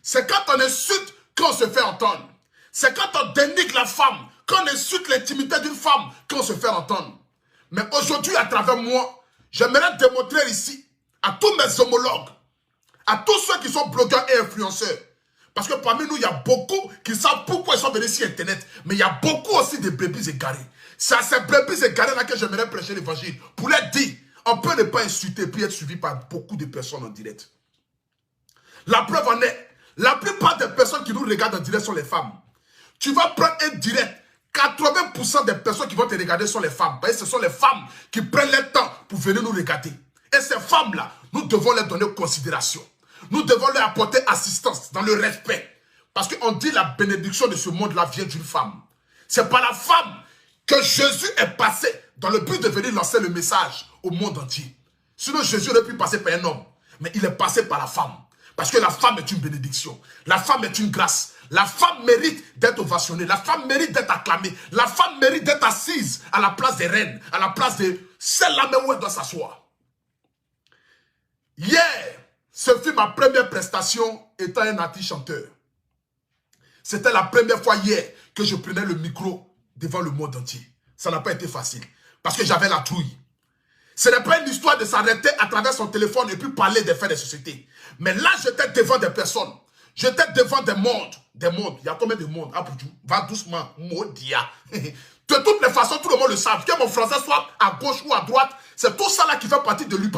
C'est quand on insulte qu'on se fait entendre. C'est quand on dénigre la femme, qu'on insulte l'intimité d'une femme, qu'on se fait entendre. Mais aujourd'hui, à travers moi, j'aimerais démontrer ici, à tous mes homologues, à tous ceux qui sont blogueurs et influenceurs, parce que parmi nous, il y a beaucoup qui savent pourquoi ils sont venus sur Internet, mais il y a beaucoup aussi de brebis égarés. C'est à ces brebis égarés-là que j'aimerais prêcher l'évangile, pour leur dire, on peut ne pas insulter puis être suivi par beaucoup de personnes en direct. La preuve en est, la plupart des personnes qui nous regardent en direct sont les femmes. Tu vas prendre un direct, 80% des personnes qui vont te regarder sont les femmes. Parce que ce sont les femmes qui prennent le temps pour venir nous regarder. Et ces femmes-là, nous devons leur donner considération. Nous devons leur apporter assistance dans le respect. Parce qu'on dit la bénédiction de ce monde-là vient d'une femme. C'est par la femme que Jésus est passé dans le but de venir lancer le message au monde entier. Sinon, Jésus aurait pu passer par un homme. Mais il est passé par la femme. Parce que la femme est une bénédiction. La femme est une grâce. La femme mérite d'être ovationnée. La femme mérite d'être acclamée. La femme mérite d'être assise à la place des reines. À la place de celle-là même où elle doit s'asseoir. Hier, ce fut ma première prestation étant un artiste chanteur. C'était la première fois hier que je prenais le micro devant le monde entier. Ça n'a pas été facile. Parce que j'avais la trouille. Ce n'est pas une histoire de s'arrêter à travers son téléphone et puis parler des faits de société. Mais là, j'étais devant des personnes. J'étais devant des mondes. Des mondes. Il y a combien de mondes? Va doucement. Modia. De toutes les façons, tout le monde le sait. Que mon français soit à gauche ou à droite, c'est tout ça là qui fait partie de lui.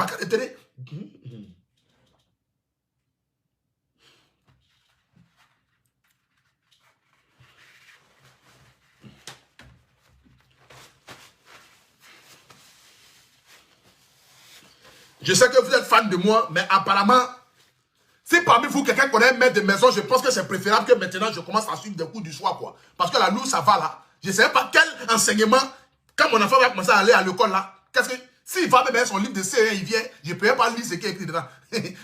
Je sais que vous êtes fan de moi, mais apparemment, si parmi vous, quelqu'un connaît un maître de maison, je pense que c'est préférable que maintenant je commence à suivre des cours du soir, quoi. Parce que la loue, ça va là. Je ne sais pas quel enseignement, quand mon enfant va commencer à aller à l'école là, qu'est-ce que, s'il va même mettre son livre de CE1, il vient, je ne peux pas lire ce qui est écrit dedans.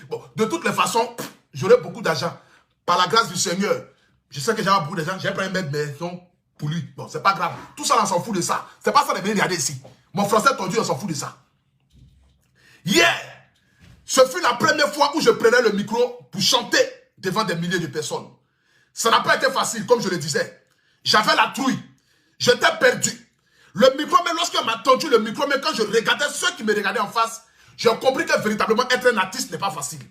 Bon, de toutes les façons, j'aurai beaucoup d'argent. Par la grâce du Seigneur, je sais que j'ai beaucoup d'argent, j'ai pris un maître de maison pour lui. Bon, c'est pas grave. Tout ça, on s'en fout de ça. C'est pas ça de venir regarder ici. Mon français tordu, on s'en fout de ça. Hier, ce fut la première fois où je prenais le micro pour chanter devant des milliers de personnes. Ça n'a pas été facile, comme je le disais. J'avais la trouille. J'étais perdu. Le micro, mais lorsqu'on m'a tendu le micro, mais quand je regardais ceux qui me regardaient en face, j'ai compris que véritablement être un artiste n'est pas facile.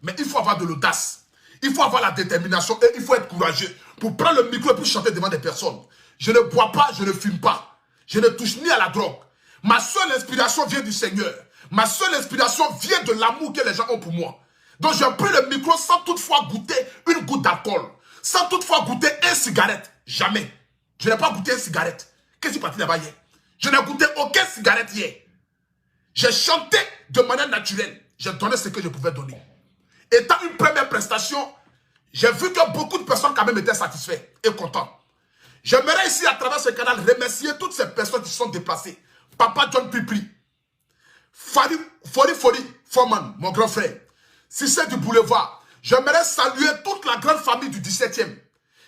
Mais il faut avoir de l'audace. Il faut avoir la détermination et il faut être courageux pour prendre le micro et pour chanter devant des personnes. Je ne bois pas, je ne fume pas. Je ne touche ni à la drogue. Ma seule inspiration vient du Seigneur. Ma seule inspiration vient de l'amour que les gens ont pour moi. Donc j'ai pris le micro sans toutefois goûter une goutte d'alcool. Sans toutefois goûter une cigarette. Jamais. Je n'ai pas goûté une cigarette. Qu'est-ce qui est parti là-bas hier? Je n'ai goûté aucune cigarette hier. J'ai chanté de manière naturelle. J'ai donné ce que je pouvais donner. Étant une première prestation, j'ai vu que beaucoup de personnes quand même étaient satisfaites et contentes. J'aimerais ici à travers ce canal remercier toutes ces personnes qui se sont déplacées. Papa John Pipli. Fori Foreman, mon grand frère. Cissé du Boulevard. J'aimerais saluer toute la grande famille du 17e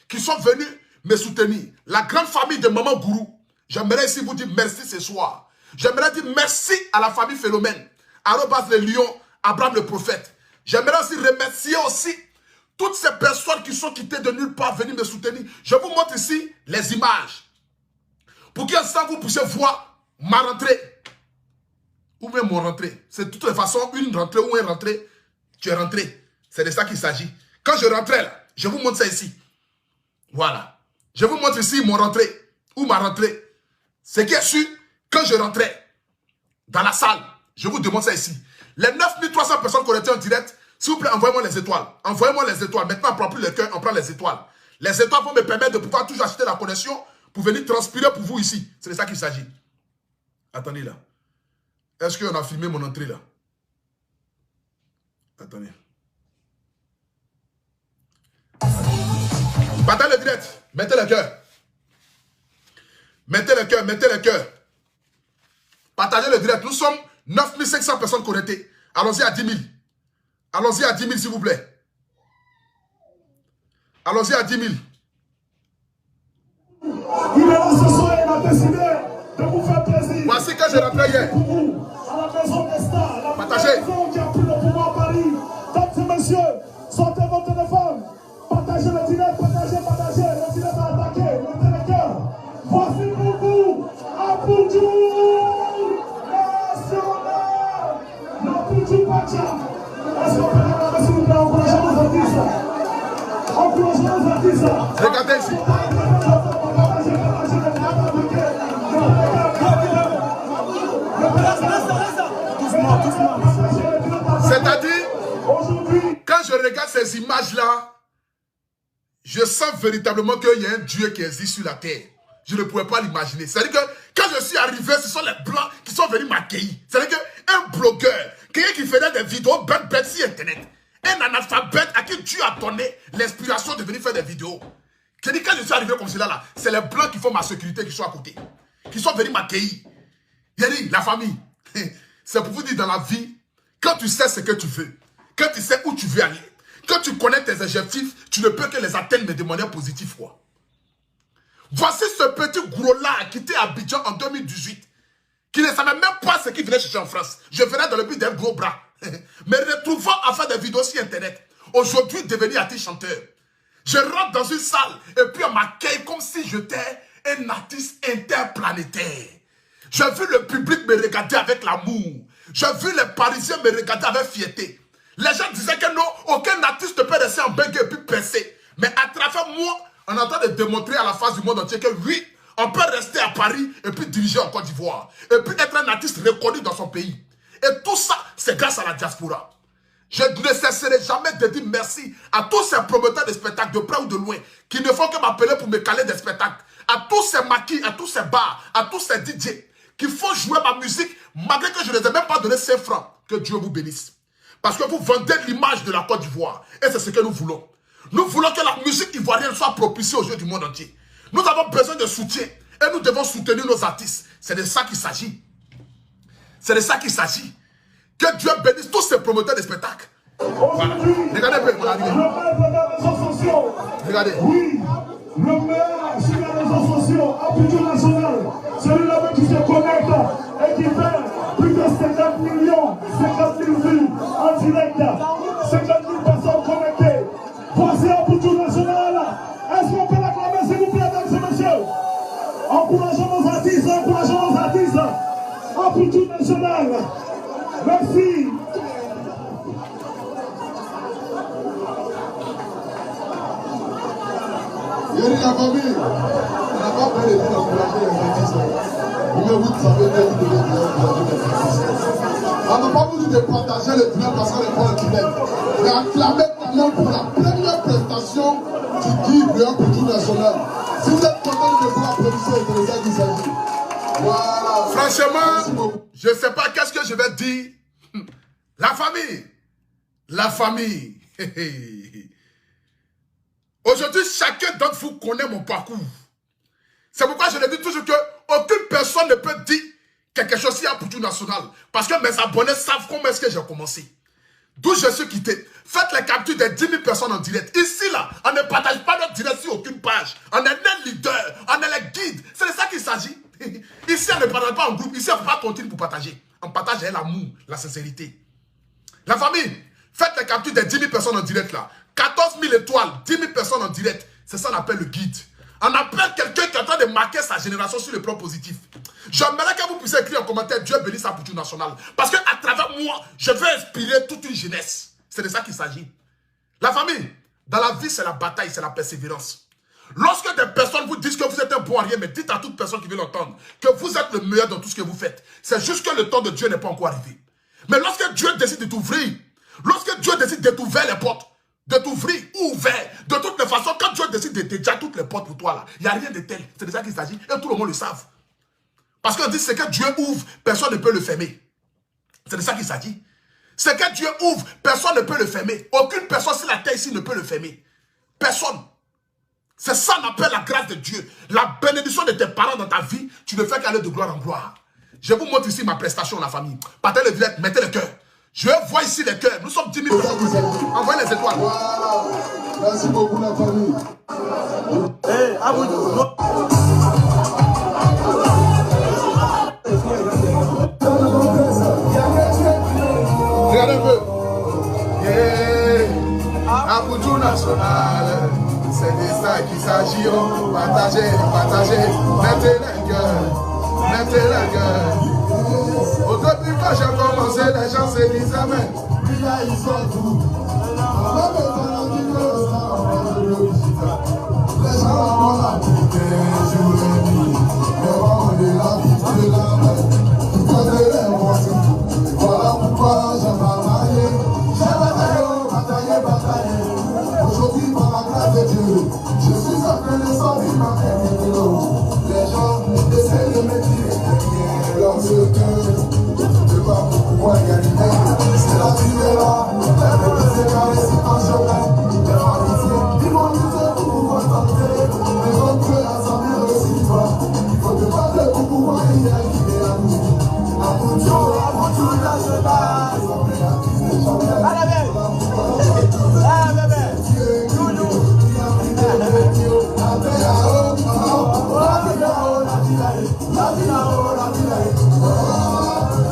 qui sont venus me soutenir. La grande famille de Maman Gourou. J'aimerais ici vous dire merci ce soir. J'aimerais dire merci à la famille Philomène. Arobas le Lion, Abraham le prophète. J'aimerais aussi remercier aussi toutes ces personnes qui sont quittées de nulle part venir me soutenir. Je vous montre ici les images. Pour qu'ensemble vous puissiez voir ma rentrée. Ou même mon rentrée. C'est de toutes les façons une rentrée ou une rentrée. Tu es rentré. C'est de ça qu'il s'agit. Quand je rentrais là, je vous montre ça ici. Voilà. Je vous montre ici mon rentrée. Ou ma rentrée. Ce qui est sûr, quand je rentrais dans la salle, je vous demande ça ici. Les 9300 personnes connectées en direct, s'il vous plaît, envoyez-moi les étoiles. Envoyez-moi les étoiles. Maintenant, on ne prend plus le cœur, on prend les étoiles. Les étoiles vont me permettre de pouvoir toujours acheter la connexion pour venir transpirer pour vous ici. C'est de ça qu'il s'agit. Attendez là. Est-ce qu'on a filmé mon entrée là? Attendez. Partagez le direct. Mettez le cœur. Mettez le cœur, mettez le cœur. Partagez le direct. Nous sommes 9500 personnes connectées. Allons-y à 10 000. Allons-y à 10 000 s'il vous plaît. Allons-y à 10 000. Il est là ce soir, il a décidé de vous faire plaisir. Voici que je rentrais hier. À la maison des stars, la partagez. maison qui a pris le pouvoir à Paris. Mesdames et messieurs, sortez votre téléphone. Regardez ici. C'est-à-dire, quand je regarde ces images-là, je sens véritablement qu'il y a un Dieu qui existe sur la terre. Je ne pouvais pas l'imaginer. C'est-à-dire que quand je suis arrivé, ce sont les Blancs qui sont venus m'accueillir. C'est-à-dire qu'un blogueur, quelqu'un qui faisait des vidéos bêtes sur Internet, un analphabète à qui Dieu a donné l'inspiration de venir faire des vidéos. C'est-à-dire quand je suis arrivé comme cela, là, c'est les Blancs qui font ma sécurité qui sont à côté. Qui sont venus m'accueillir. Il a dit, la famille, c'est pour vous dire dans la vie, quand tu sais ce que tu veux, quand tu sais où tu veux aller, quand tu connais tes objectifs, tu ne peux que les atteindre mais de manière positive, quoi. Voici ce petit gros-là qui était à Abidjan en 2018, qui ne savait même pas ce qu'il venait chercher en France. Je venais dans le but d'un gros bras. Mais retrouvant à faire des vidéos sur Internet, aujourd'hui devenu artiste chanteur. Je rentre dans une salle et puis on m'accueille comme si j'étais un artiste interplanétaire. J'ai vu le public me regarder avec l'amour. J'ai vu les Parisiens me regarder avec fierté. Les gens disaient que non, aucun artiste ne peut rester en bug et puis percer. Mais à travers moi, on est en train de démontrer à la face du monde entier que oui, on peut rester à Paris et puis diriger en Côte d'Ivoire. Et puis être un artiste reconnu dans son pays. Et tout ça, c'est grâce à la diaspora. Je ne cesserai jamais de dire merci à tous ces promoteurs de spectacles de près ou de loin qui ne font que m'appeler pour me caler des spectacles. À tous ces maquis, à tous ces bars, à tous ces DJ qui font jouer ma musique malgré que je ne les ai même pas donné 5 francs. Que Dieu vous bénisse. Parce que vous vendez l'image de la Côte d'Ivoire. Et c'est ce que nous voulons. Nous voulons que la musique ivoirienne soit propulsée aux yeux du monde entier. Nous avons besoin de soutien. Et nous devons soutenir nos artistes. C'est de ça qu'il s'agit. C'est de ça qu'il s'agit. Que Dieu bénisse tous ces promoteurs de spectacles. Voilà. Regardez un peu, on arrive. Regardez. Oui, le meilleur sur les réseaux sociaux, Abidjan National. Celui-là qui se connecte et qui fait plus de 50 millions, 50 000 vues en direct. 50 000 personnes connectées. Voici Abidjan National. Est-ce qu'on peut l'acclamer, s'il vous plaît, mesdames et messieurs? Encourageons nos artistes, encourageons nos artistes. Abidjan National. Merci. Yéri la famille, on n'a pas peur de dire d'encourager les artistes. Mais vous savez que vous devez bien encourager les artistes. On n'a pas voulu de partager le tunnel parce qu'on est pas le tunnel. Mais acclamer quand même pour la première prestation du guide de Abidjan National. Si vous êtes content de vous applaudir, c'est de ça qu'il s'agit. Voilà. Franchement, je ne sais pas qu'est-ce que je vais dire. La famille. La famille. Aujourd'hui, chacun d'entre vous connaît mon parcours. C'est pourquoi je le dis toujours que aucune personne ne peut dire quelque chose sur Abidjan National. Parce que mes abonnés savent comment est-ce que j'ai commencé. D'où je suis quitté. Faites les captures de 10 000 personnes en direct. Ici, là, on ne partage pas notre direct sur aucune page. On est les leaders, on est les guides. C'est de ça qu'il s'agit. Ici, on ne partage pas en groupe. Ici, on ne peut pas continuer pour partager. On partage l'amour, la sincérité. La famille, faites les captures de 10 000 personnes en direct là. 14 000 étoiles, 10 000 personnes en direct. C'est ça qu'on appelle le guide. On appelle quelqu'un qui est en train de marquer sa génération sur le plan positif. J'aimerais que vous puissiez écrire en commentaire Dieu bénisse Abidjan National. Parce qu'à travers moi, je veux inspirer toute une jeunesse. C'est de ça qu'il s'agit. La famille, dans la vie, c'est la bataille, c'est la persévérance. Lorsque des personnes vous disent que vous êtes un bon à rien, mais dites à toute personne qui veut l'entendre que vous êtes le meilleur dans tout ce que vous faites. C'est juste que le temps de Dieu n'est pas encore arrivé. Mais lorsque Dieu décide de t'ouvrir, lorsque Dieu décide de t'ouvrir les portes, de t'ouvrir ou ouvert, de toutes les façons, quand Dieu décide de te dire toutes les portes pour toi, là, il n'y a rien de tel. C'est de ça qu'il s'agit et tout le monde le savent. Parce qu'on dit c'est que Dieu ouvre, personne ne peut le fermer. C'est de ça qu'il s'agit. C'est que Dieu ouvre, personne ne peut le fermer. Aucune personne sur la terre ici ne peut le fermer. Personne. C'est ça qu'on appelle la grâce de Dieu. La bénédiction de tes parents dans ta vie, tu ne fais qu'aller de gloire en gloire. Je vous montre ici ma prestation, la famille. Partez le village, mettez le cœur. Je vois ici les cœurs. Nous sommes 10 000 personnes. Envoyez les étoiles. Voilà. Merci beaucoup, la famille. Hey, Abidjan. Regardez un peu. Yeah. Abidjan National. C'est de ça qu'il s'agit. Partagez, partagez. Mettez les cœurs. Mettez les cœurs. Au début, quand j'ai commencé, les gens se disaient, mais Puis là, ils sont tous. Les Aujourd'hui, par la grâce de Dieu, je suis reconnaissant du matin. Les gens essaient de me tirer lorsque je ne pas pouvoir y arriver. C'est la vie de là, c'est la récitation. Les pharisiens, ils vont lutter pour pouvoir tenter. Mais comme Dieu a sa mère aussi, il faut te battre pour pouvoir y arriver à nous. À mon Dieu, là je passe.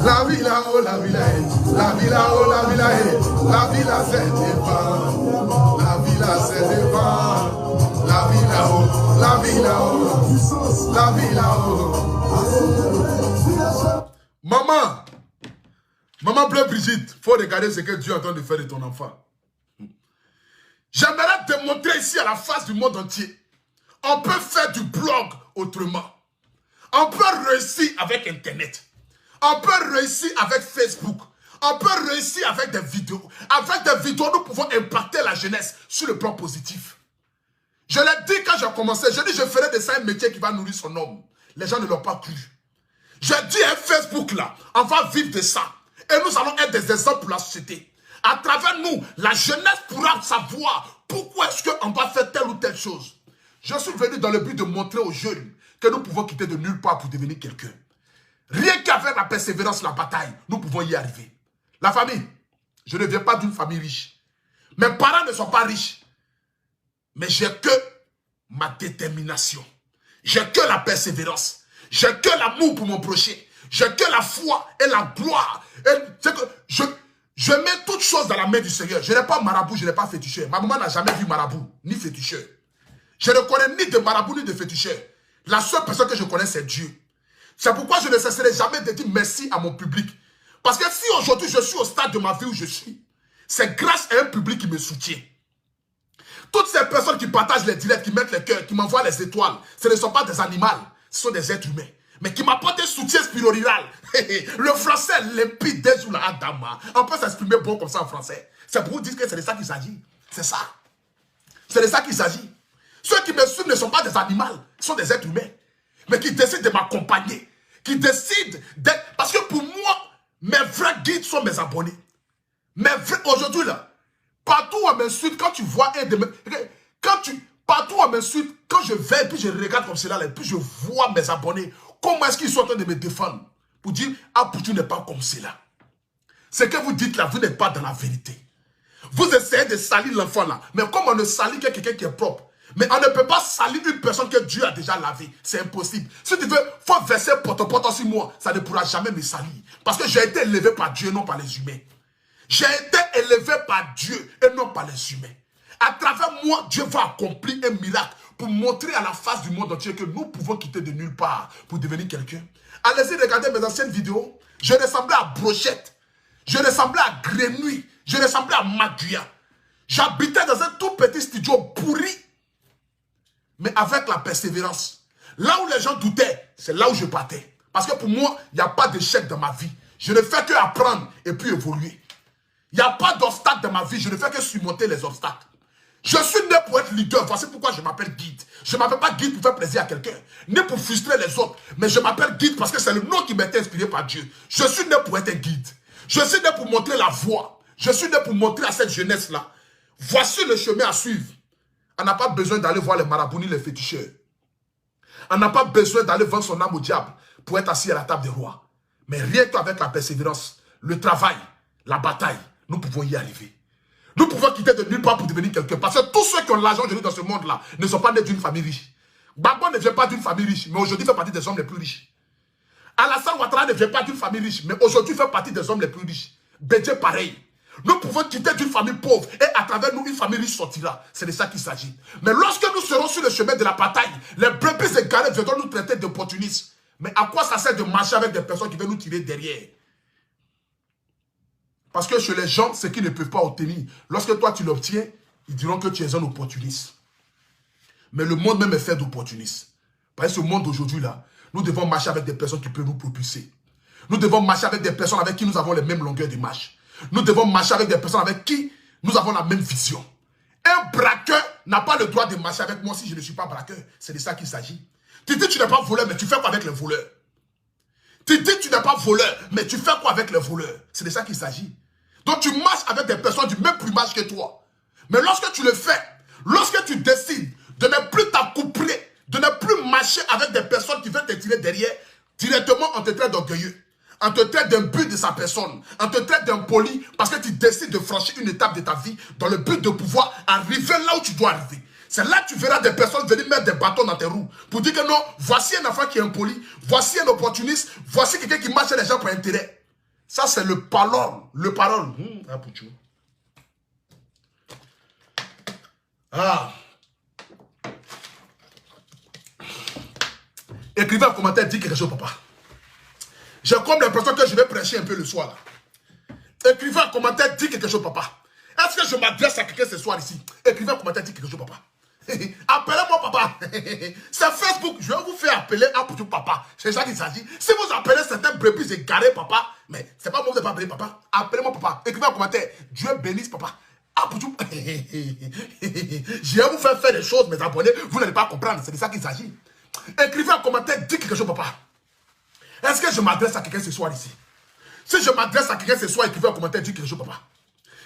La vie là-haut, la vie là-haut, la vie là-haut, la vie là-haut, la vie là c'est devant, la vie là c'est devant, la vie là-haut, la vie là-haut, la vie là-haut. Maman Bleu Brigitte, faut regarder ce que Dieu est en train de faire de ton enfant. J'aimerais te montrer ici à la face du monde entier. On peut faire du blog autrement. On peut réussir avec Internet. On peut réussir avec Facebook. On peut réussir avec des vidéos. Avec des vidéos, nous pouvons impacter la jeunesse sur le plan positif. Je l'ai dit quand j'ai commencé. Je dis je ferai de ça un métier qui va nourrir son homme. Les gens ne l'ont pas cru. J'ai dit un Facebook là, on va vivre de ça. Et nous allons être des exemples pour la société. À travers nous, la jeunesse pourra savoir pourquoi est-ce qu'on doit faire telle ou telle chose. Je suis venu dans le but de montrer aux jeunes que nous pouvons quitter de nulle part pour devenir quelqu'un. Rien qu'avec la persévérance, la bataille, nous pouvons y arriver. La famille, je ne viens pas d'une famille riche. Mes parents ne sont pas riches. Mais j'ai que ma détermination. J'ai que la persévérance. J'ai que l'amour pour mon prochain. J'ai que la foi et la gloire. Et je mets toutes choses dans la main du Seigneur. Je n'ai pas marabout, je n'ai pas féticheur. Ma maman n'a jamais vu marabout, ni féticheur. Je ne connais ni de marabout, ni de féticheur. La seule personne que je connais, c'est Dieu. C'est pourquoi je ne cesserai jamais de dire merci à mon public. Parce que si aujourd'hui je suis au stade de ma vie où je suis, c'est grâce à un public qui me soutient. Toutes ces personnes qui partagent les directs, qui mettent les cœurs, qui m'envoient les étoiles, ce ne sont pas des animaux, ce sont des êtres humains. Mais qui m'apportent un soutien spirituel. Le français limpide des ou la adama. On peut s'exprimer bon comme ça en français. C'est pour vous dire que c'est de ça qu'il s'agit. C'est ça. C'est de ça qu'il s'agit. Ceux qui me suivent ne sont pas des animaux, ce sont des êtres humains. Mais qui décident de m'accompagner. Qui décident d'être... Parce que pour moi, mes vrais guides sont mes abonnés. Aujourd'hui là, partout où on m'insulte, quand tu vois un de mes... Partout où on m'insulte, quand je vais et puis je regarde comme cela, et puis je vois mes abonnés, comment est-ce qu'ils sont en train de me défendre? Pour dire, ah, Poutou n'est pas comme cela. Ce que vous dites là, vous n'êtes pas dans la vérité. Vous essayez de salir l'enfant là. Mais comme on ne salit que quelqu'un qui est propre. Mais on ne peut pas salir une personne que Dieu a déjà lavée. C'est impossible. Si tu veux, il faut verser pote sur moi. Ça ne pourra jamais me salir. Parce que j'ai été élevé par Dieu, non par les humains. J'ai été élevé par Dieu et non par les humains. À travers moi, Dieu va accomplir un miracle pour montrer à la face du monde entier que nous pouvons quitter de nulle part pour devenir quelqu'un. Allez-y, regardez mes anciennes vidéos. Je ressemblais à Brochette. Je ressemblais à Grenouille. Je ressemblais à Maguia. J'habitais dans un tout petit studio pourri. Mais avec la persévérance. Là où les gens doutaient, c'est là où je partais. Parce que pour moi, il n'y a pas d'échec dans ma vie. Je ne fais que apprendre et puis évoluer. Il n'y a pas d'obstacle dans ma vie. Je ne fais que surmonter les obstacles. Je suis né pour être leader. Voici pourquoi je m'appelle guide. Je ne m'appelle pas guide pour faire plaisir à quelqu'un, ni pour frustrer les autres. Mais je m'appelle guide parce que c'est le nom qui m'a été inspiré par Dieu. Je suis né pour être un guide. Je suis né pour montrer la voie. Je suis né pour montrer à cette jeunesse-là. Voici le chemin à suivre. On n'a pas besoin d'aller voir les marabouts ni les féticheurs. On n'a pas besoin d'aller vendre son âme au diable pour être assis à la table des rois. Mais rien qu'avec la persévérance, le travail, la bataille, nous pouvons y arriver. Nous pouvons quitter de nulle part pour devenir quelqu'un. Parce que tous ceux qui ont l'argent aujourd'hui dans ce monde-là ne sont pas nés d'une famille riche. Gbagbo ne vient pas d'une famille riche, mais aujourd'hui fait partie des hommes les plus riches. Alassane Ouattara ne vient pas d'une famille riche, mais aujourd'hui fait partie des hommes les plus riches. Bédié pareil. Nous pouvons quitter d'une famille pauvre et à travers nous, une famille riche sortira. C'est de ça qu'il s'agit. Mais lorsque nous serons sur le chemin de la bataille, les brebis égarés viendront nous traiter d'opportunistes. Mais à quoi ça sert de marcher avec des personnes qui veulent nous tirer derrière? Parce que chez les gens, ce qu'ils ne peuvent pas obtenir, lorsque toi tu l'obtiens, ils diront que tu es un opportuniste. Mais le monde même est fait d'opportunistes. Parce que ce monde d'aujourd'hui là, nous devons marcher avec des personnes qui peuvent nous propulser. Nous devons marcher avec des personnes avec qui nous avons les mêmes longueurs de marche. Nous devons marcher avec des personnes avec qui nous avons la même vision. n'a pas le droit de marcher avec moi si je ne suis pas braqueur. C'est de ça qu'il s'agit. Tu dis tu n'es pas voleur, mais tu fais quoi avec les voleurs? Tu dis tu n'es pas voleur, mais tu fais quoi avec les voleurs? C'est de ça qu'il s'agit. Donc tu marches avec des personnes du même plumage que toi. Mais lorsque tu le fais, lorsque tu décides de ne plus t'accoupler, de ne plus marcher avec des personnes qui veulent te tirer derrière, directement on te traite d'orgueilleux. On te traite d'un but de sa personne. On te traite d'impoli parce que tu décides de franchir une étape de ta vie dans le but de pouvoir arriver là où tu dois arriver. C'est là que tu verras des personnes venir mettre des bâtons dans tes roues pour dire que non, voici un enfant qui est impoli, voici un opportuniste, voici quelqu'un qui marche les gens pour intérêt. Ça, c'est le parole. Le parole. Écrivez un commentaire, dites quelque chose, papa. J'ai comme l'impression que je vais prêcher un peu le soir. Là. Écrivez un commentaire, dites quelque chose, papa. Est-ce que je m'adresse à quelqu'un ce soir ici? Écrivez un commentaire, dites quelque chose, papa. Appelez-moi papa. C'est Facebook. Je vais vous faire appeler Apoutou papa. C'est ça qu'il s'agit. Si vous appelez certains brebis égarés papa, mais c'est pas moi qui vais pas appeler papa. Appelez-moi papa. Écrivez un commentaire. Dieu bénisse papa. Apoutou. Je vais vous faire des choses, mes abonnés. Vous n'allez pas comprendre. C'est de ça qu'il s'agit. Écrivez un commentaire. Dites quelque chose papa. Est-ce que je m'adresse à quelqu'un ce soir ici? Si je m'adresse à quelqu'un ce soir, écrivez un commentaire. Dites quelque chose papa.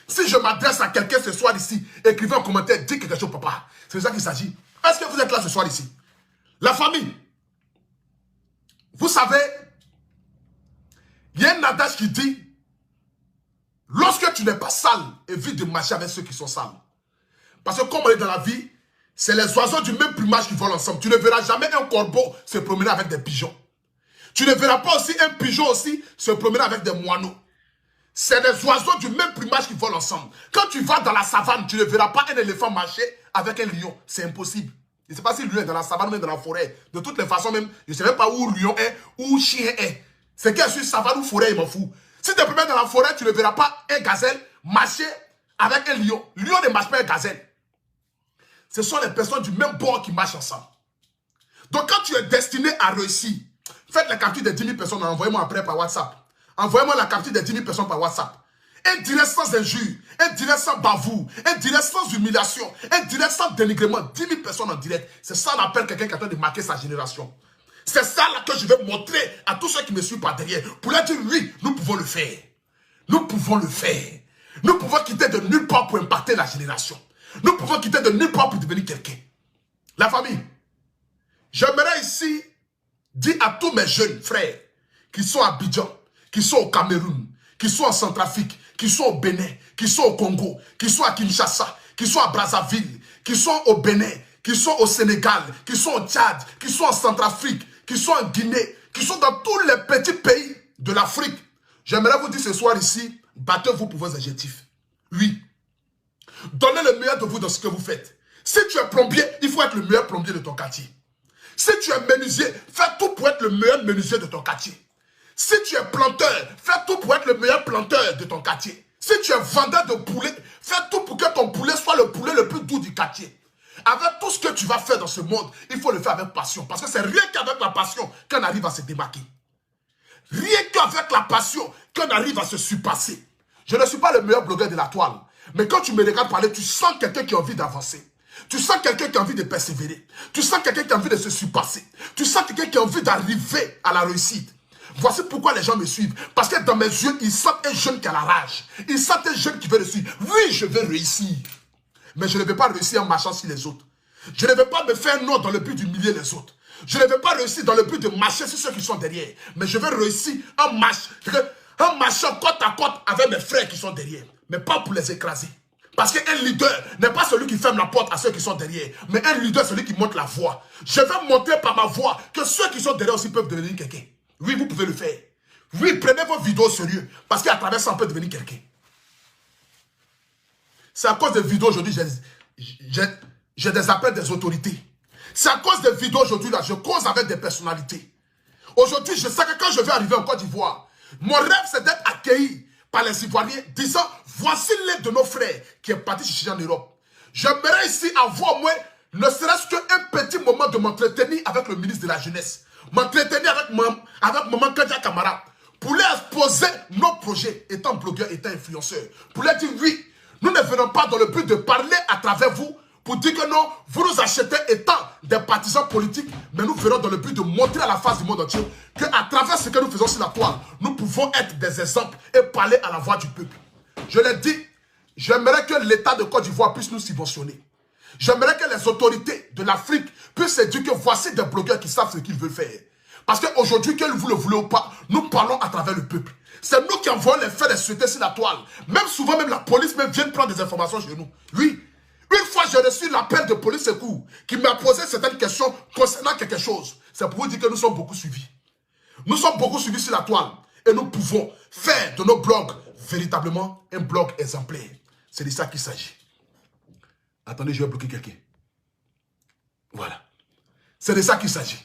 Si je m'adresse à quelqu'un ce soir ici, écrivez un commentaire, dites quelque chose, papa. C'est de ça qu'il s'agit. Est-ce que vous êtes là ce soir ici? La famille. Vous savez, il y a un adage qui dit, lorsque tu n'es pas sale, évite de marcher avec ceux qui sont sales. Parce que comme on est dans la vie, c'est les oiseaux du même plumage qui volent ensemble. Tu ne verras jamais un corbeau se promener avec des pigeons. Tu ne verras pas aussi un pigeon aussi se promener avec des moineaux. C'est des oiseaux du même plumage qui volent ensemble. Quand tu vas dans la savane, tu ne verras pas un éléphant marcher avec un lion. C'est impossible. Je ne sais pas si le lion est dans la savane ou dans la forêt. De toutes les façons même, je ne sais même pas où le lion est, où le chien est. C'est qu'il y a sur savane ou forêt, il m'en fout. Si tu te promènes dans la forêt, tu ne verras pas un gazelle marcher avec un lion. Le lion ne marche pas avec un gazelle. Ce sont les personnes du même bord qui marchent ensemble. Donc quand tu es destiné à réussir, faites la capture de 10 000 personnes, envoyez-moi après par WhatsApp. Envoyez-moi la capture de 10 000 personnes par WhatsApp. Un direct sans injure, un direct sans bavoure, un direct sans humiliation, un direct sans dénigrement. 10 000 personnes en direct. C'est ça qu'on appelle quelqu'un qui est en train de marquer sa génération. C'est ça là que je vais montrer à tous ceux qui me suivent par derrière. Pour leur dire oui, nous pouvons le faire. Nous pouvons le faire. Nous pouvons quitter de nulle part pour impacter la génération. Nous pouvons quitter de nulle part pour devenir quelqu'un. La famille, j'aimerais ici dire à tous mes jeunes frères qui sont à Abidjan, qui sont au Cameroun, qui sont en Centrafrique, qui sont au Bénin, qui sont au Congo, qui sont à Kinshasa, qui sont à Brazzaville, qui sont au Bénin, qui sont au Sénégal, qui sont au Tchad, qui sont en Centrafrique, qui sont en Guinée, qui sont dans tous les petits pays de l'Afrique. J'aimerais vous dire ce soir ici, battez-vous pour vos adjectifs. Oui. Donnez le meilleur de vous dans ce que vous faites. Si tu es plombier, il faut être le meilleur plombier de ton quartier. Si tu es menuisier, fais tout pour être le meilleur menuisier de ton quartier. Si tu es planteur, fais tout pour être le meilleur planteur de ton quartier. Si tu es vendeur de poulet, fais tout pour que ton poulet soit le poulet le plus doux du quartier. Avec tout ce que tu vas faire dans ce monde, il faut le faire avec passion. Parce que c'est rien qu'avec la passion qu'on arrive à se démarquer. Rien qu'avec la passion qu'on arrive à se surpasser. Je ne suis pas le meilleur blogueur de la toile. Mais quand tu me regardes parler, tu sens quelqu'un qui a envie d'avancer. Tu sens quelqu'un qui a envie de persévérer. Tu sens quelqu'un qui a envie de se surpasser. Tu sens quelqu'un qui a envie d'arriver à la réussite. Voici pourquoi les gens me suivent. Parce que dans mes yeux, ils sentent un jeune qui a la rage. Ils sentent un jeune qui veut réussir. Oui, je veux réussir. Mais je ne vais pas réussir en marchant sur les autres. Je ne vais pas me faire un nom dans le but d'humilier les autres. Je ne vais pas réussir dans le but de marcher sur ceux qui sont derrière. Mais je veux réussir en marchant côte à côte avec mes frères qui sont derrière. Mais pas pour les écraser. Parce qu'un leader n'est pas celui qui ferme la porte à ceux qui sont derrière. Mais un leader, c'est celui qui monte la voie. Je vais montrer par ma voix que ceux qui sont derrière aussi peuvent devenir quelqu'un. Oui, vous pouvez le faire. Oui, prenez vos vidéos au sérieux. Parce qu'à travers ça, on peut devenir quelqu'un. C'est à cause des vidéos aujourd'hui, j'ai des appels des autorités. C'est à cause des vidéos aujourd'hui, là, je cause avec des personnalités. Aujourd'hui, je sais que quand je vais arriver en Côte d'Ivoire, mon rêve, c'est d'être accueilli par les Ivoiriens, disant, voici l'un de nos frères qui est parti chercher en Europe. J'aimerais ici avoir au moins, ne serait-ce qu'un petit moment de m'entretenir avec le ministre de la Jeunesse. M'entretenir avec Maman Kadja Kamara. Pour leur exposer nos projets, étant blogueur, étant influenceur. Pour leur dire, oui, nous ne venons pas dans le but de parler à travers vous pour dire que non, vous nous achetez étant des partisans politiques, mais nous verrons dans le but de montrer à la face du monde entier qu'à travers ce que nous faisons sur la toile, nous pouvons être des exemples et parler à la voix du peuple. Je l'ai dit, j'aimerais que l'État de Côte d'Ivoire puisse nous subventionner. J'aimerais que les autorités de l'Afrique puissent se dire que voici des blogueurs qui savent ce qu'ils veulent faire. Parce qu'aujourd'hui, que vous le voulez ou pas, nous parlons à travers le peuple. C'est nous qui envoyons les faits des sociétés sur la toile. Même souvent, même la police même vient prendre des informations chez nous. Oui. Une fois, j'ai reçu l'appel de police secours qui m'a posé certaines questions concernant quelque chose. C'est pour vous dire que nous sommes beaucoup suivis. Nous sommes beaucoup suivis sur la toile. Et nous pouvons faire de nos blogs véritablement un blog exemplaire. C'est de ça qu'il s'agit. Attendez, je vais bloquer quelqu'un. Voilà. C'est de ça qu'il s'agit.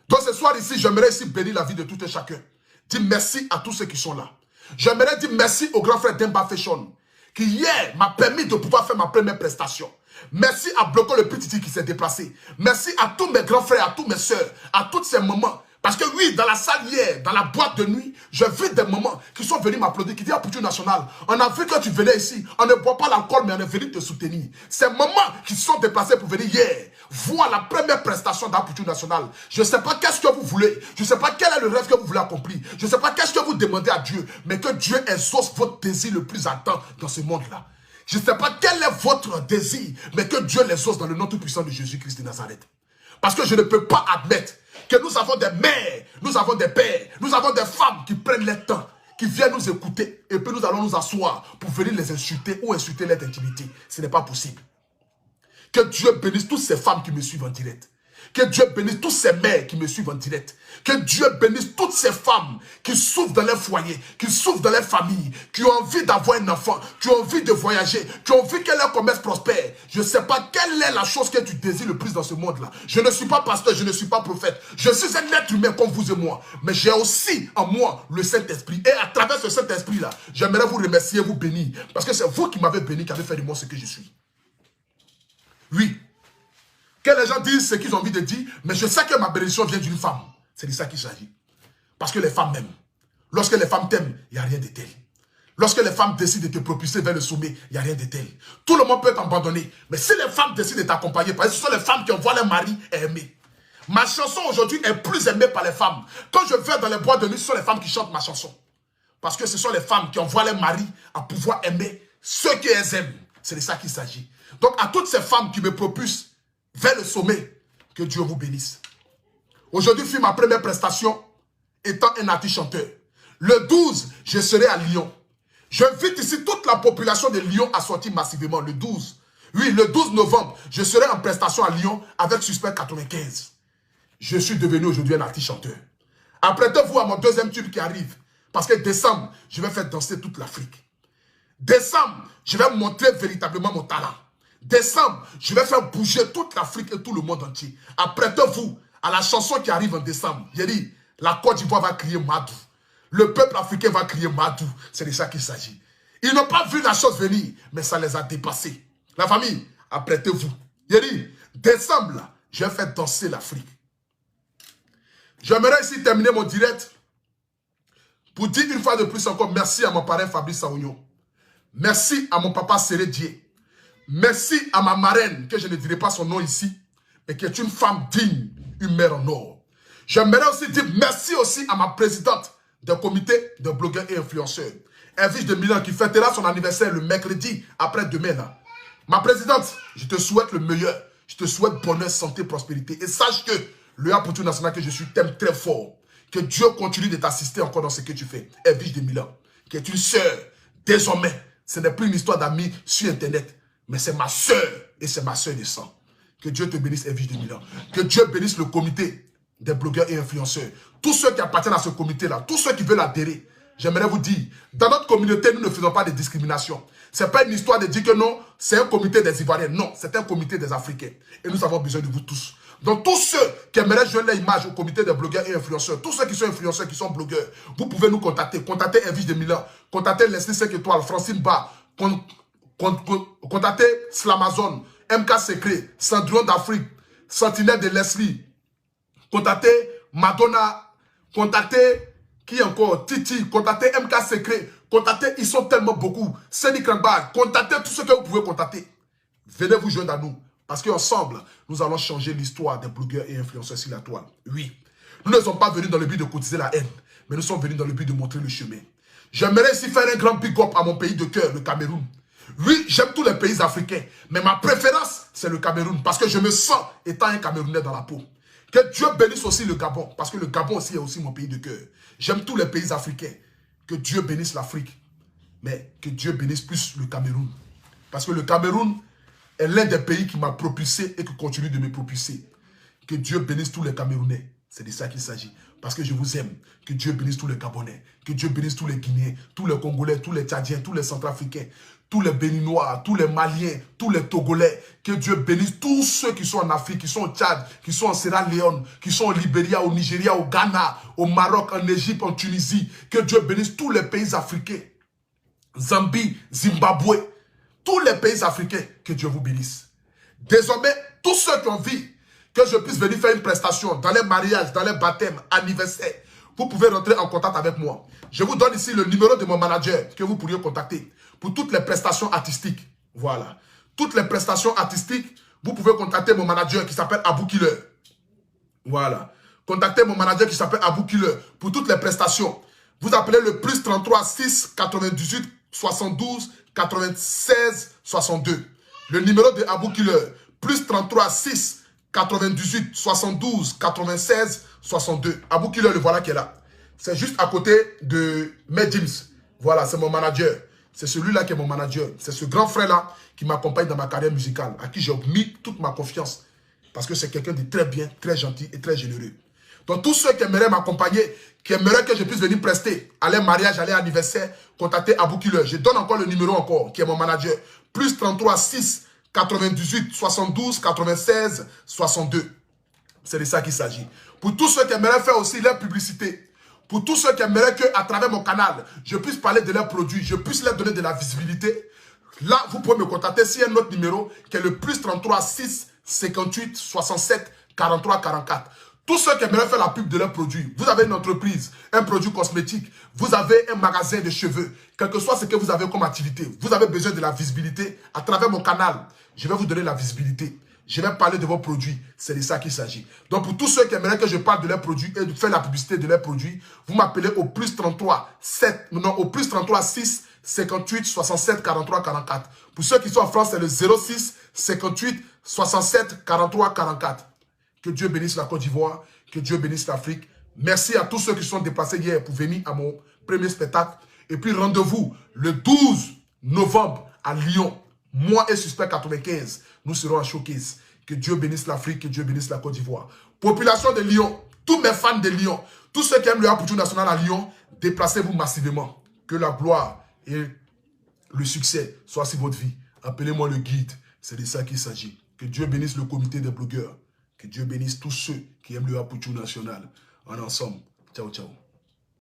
Donc ce soir ici, j'aimerais ici bénir la vie de tout et chacun. Dire merci à tous ceux qui sont là. J'aimerais dire merci au grand frère Demba Fashion, qui hier m'a permis de pouvoir faire ma première prestation. Merci à Bloco le petit qui s'est déplacé. Merci à tous mes grands frères, à tous mes soeurs, à toutes ces mamans. Parce que oui, dans la salle hier, dans la boîte de nuit, j'ai vu des mamans qui sont venus m'applaudir, qui disent à Poutou National, on a vu que tu venais ici, on ne boit pas l'alcool, mais on est venu te soutenir. Ces mamans qui se sont déplacées pour venir hier, voir la première prestation d'Apoutou National. Je ne sais pas qu'est-ce que vous voulez, je ne sais pas quel est le rêve que vous voulez accomplir, je ne sais pas qu'est-ce que vous demandez à Dieu, mais que Dieu exauce votre désir le plus ardent dans ce monde-là. Je ne sais pas quel est votre désir, mais que Dieu l'exauce dans le nom tout-puissant de Jésus-Christ de Nazareth. Parce que je ne peux pas admettre que nous avons des mères, nous avons des pères, nous avons des femmes qui prennent le temps, qui viennent nous écouter, et puis nous allons nous asseoir pour venir les insulter ou insulter leur intimité. Ce n'est pas possible. Que Dieu bénisse toutes ces femmes qui me suivent en direct. Que Dieu bénisse toutes ces mères qui me suivent en direct. Que Dieu bénisse toutes ces femmes qui souffrent dans leur foyer, qui souffrent dans leur famille, qui ont envie d'avoir un enfant, qui ont envie de voyager, qui ont envie que leur commerce prospère. Je ne sais pas quelle est la chose que tu désires le plus dans ce monde-là. Je ne suis pas pasteur, je ne suis pas prophète. Je suis un être humain comme vous et moi. Mais j'ai aussi en moi le Saint-Esprit. Et à travers ce Saint-Esprit-là, j'aimerais vous remercier et vous bénir. Parce que c'est vous qui m'avez béni, qui avez fait de moi ce que je suis. Oui. Que les gens disent ce qu'ils ont envie de dire, mais je sais que ma bénédiction vient d'une femme. C'est de ça qu'il s'agit. Parce que les femmes m'aiment. Lorsque les femmes t'aiment, il n'y a rien de tel. Lorsque les femmes décident de te propulser vers le sommet, il n'y a rien de tel. Tout le monde peut t'abandonner. Mais si les femmes décident de t'accompagner, parce que ce sont les femmes qui envoient leur mari aimer. Ma chanson aujourd'hui est plus aimée par les femmes. Quand je vais dans les boîtes de nuit, ce sont les femmes qui chantent ma chanson. Parce que ce sont les femmes qui envoient leur mari à pouvoir aimer ceux qu'elles aiment. C'est de ça qu'il s'agit. Donc à toutes ces femmes qui me propulsent vers le sommet, que Dieu vous bénisse. Aujourd'hui, je fais ma première prestation étant un artiste chanteur. Le 12, je serai à Lyon. J'invite ici toute la population de Lyon à sortir massivement le 12. Oui, le 12 novembre, je serai en prestation à Lyon avec Suspect 95. Je suis devenu aujourd'hui un artiste chanteur. Apprêtez-vous à mon deuxième tube qui arrive. Parce que décembre, je vais faire danser toute l'Afrique. Décembre, je vais montrer véritablement mon talent. Décembre, je vais faire bouger toute l'Afrique et tout le monde entier. Apprêtez-vous à la chanson qui arrive en décembre. J'ai dit, la Côte d'Ivoire va crier Madou. Le peuple africain va crier Madou. C'est de ça qu'il s'agit. Ils n'ont pas vu la chose venir, mais ça les a dépassés. La famille, apprêtez-vous. J'ai dit, décembre, là, je vais faire danser l'Afrique. J'aimerais ici terminer mon direct pour dire une fois de plus encore merci à mon parrain Fabrice Saounion. Merci à mon papa Sérédier. Merci à ma marraine, que je ne dirai pas son nom ici, mais qui est une femme digne, une mère en or. J'aimerais aussi dire merci aussi à ma présidente du comité de blogueurs et influenceurs, Evige de Milan, qui fêtera son anniversaire le mercredi après-demain. Là. Ma présidente, je te souhaite le meilleur. Je te souhaite bonheur, santé, prospérité. Et sache que le Apoutou National que je suis t'aime très fort. Que Dieu continue de t'assister encore dans ce que tu fais. Evige de Milan, qui est une sœur. Désormais, ce n'est plus une histoire d'amis sur Internet. Mais c'est ma soeur et c'est ma soeur de sang. Que Dieu te bénisse, Evige de Milan. Que Dieu bénisse le comité des blogueurs et influenceurs. Tous ceux qui appartiennent à ce comité-là, tous ceux qui veulent adhérer, j'aimerais vous dire, dans notre communauté, nous ne faisons pas de discrimination. Ce n'est pas une histoire de dire que non, c'est un comité des Ivoiriens. Non, c'est un comité des Africains. Et nous avons besoin de vous tous. Donc tous ceux qui aimeraient joindre l'image au comité des blogueurs et influenceurs, tous ceux qui sont influenceurs, qui sont blogueurs, vous pouvez nous contacter. Contactez Evige de Milan, contactez Leslie 5 étoiles, Francine Ba, contactez Slamazon, MK Secret, Cendrillon d'Afrique, Sentinelle de Leslie, contactez Madonna, contactez qui encore, Titi, contactez MK Secret, contactez, ils sont tellement beaucoup, Cédric Rambard, contactez tous ceux que vous pouvez contacter. Venez vous joindre à nous. Parce qu'ensemble, nous allons changer l'histoire des blogueurs et influenceurs sur la toile. Oui. Nous ne sommes pas venus dans le but de cotiser la haine, mais nous sommes venus dans le but de montrer le chemin. J'aimerais ici faire un grand big up à mon pays de cœur, le Cameroun. Oui, j'aime tous les pays africains, mais ma préférence, c'est le Cameroun, parce que je me sens étant un Camerounais dans la peau. Que Dieu bénisse aussi le Gabon, parce que le Gabon aussi est aussi mon pays de cœur. J'aime tous les pays africains. Que Dieu bénisse l'Afrique, mais que Dieu bénisse plus le Cameroun. Parce que le Cameroun est l'un des pays qui m'a propulsé et qui continue de me propulser. Que Dieu bénisse tous les Camerounais. C'est de ça qu'il s'agit. Parce que je vous aime. Que Dieu bénisse tous les Gabonais. Que Dieu bénisse tous les Guinéens, tous les Congolais, tous les Tchadiens, tous les Centrafricains, tous les Béninois, tous les Maliens, tous les Togolais. Que Dieu bénisse tous ceux qui sont en Afrique, qui sont au Tchad, qui sont en Sierra Leone, qui sont au Libéria, au Nigeria, au Ghana, au Maroc, en Égypte, en Tunisie. Que Dieu bénisse tous les pays africains. Zambie, Zimbabwe, tous les pays africains. Que Dieu vous bénisse. Désormais, tous ceux qui ont envie que je puisse venir faire une prestation dans les mariages, dans les baptêmes, anniversaires, vous pouvez rentrer en contact avec moi. Je vous donne ici le numéro de mon manager que vous pourriez contacter pour toutes les prestations artistiques. Voilà. Toutes les prestations artistiques, vous pouvez contacter mon manager qui s'appelle Abou Killer. Voilà. Contactez mon manager qui s'appelle Abou Killer pour toutes les prestations. Vous appelez le plus 33 6 98 72 96 62. Le numéro de Abou Killer, plus 33 6 98 72 96 62. Abou Killer, le voilà qui est là. C'est juste à côté de Med James. Voilà, c'est mon manager. C'est celui-là qui est mon manager. C'est ce grand frère-là qui m'accompagne dans ma carrière musicale, à qui j'ai mis toute ma confiance. Parce que c'est quelqu'un de très bien, très gentil et très généreux. Donc tous ceux qui aimeraient m'accompagner, qui aimeraient que je puisse venir prester à leur mariage, à leur anniversaire, contactez Abou Killer. Je donne encore le numéro encore, qui est mon manager. Plus 33 6 98 72 96 62. C'est de ça qu'il s'agit. Pour tous ceux qui aimeraient faire aussi leur publicité, pour tous ceux qui aimeraient qu'à travers mon canal, je puisse parler de leurs produits, je puisse leur donner de la visibilité, là, vous pouvez me contacter sur un autre numéro qui est le plus 33 6 58 67 43 44. Tous ceux qui aimeraient faire la pub de leurs produits, vous avez une entreprise, un produit cosmétique, vous avez un magasin de cheveux, quel que soit ce que vous avez comme activité, vous avez besoin de la visibilité à travers mon canal. Je vais vous donner la visibilité. Je vais parler de vos produits. C'est de ça qu'il s'agit. Donc, pour tous ceux qui aimeraient que je parle de leurs produits et de faire la publicité de leurs produits, vous m'appelez au plus 33 6 58 67 43 44. Pour ceux qui sont en France, c'est le 06 58 67 43 44. Que Dieu bénisse la Côte d'Ivoire, que Dieu bénisse l'Afrique. Merci à tous ceux qui sont déplacés hier pour venir à mon premier spectacle. Et puis rendez-vous le 12 novembre à Lyon. Moi et Suspect 95, nous serons en showcase. Que Dieu bénisse l'Afrique, que Dieu bénisse la Côte d'Ivoire. Population de Lyon, tous mes fans de Lyon, tous ceux qui aiment le Apoutou national à Lyon, déplacez-vous massivement. Que la gloire et le succès soient sur votre vie. Appelez-moi le guide, c'est de ça qu'il s'agit. Que Dieu bénisse le comité des blogueurs. Que Dieu bénisse tous ceux qui aiment le Apoutou national. En ensemble. Ciao, ciao.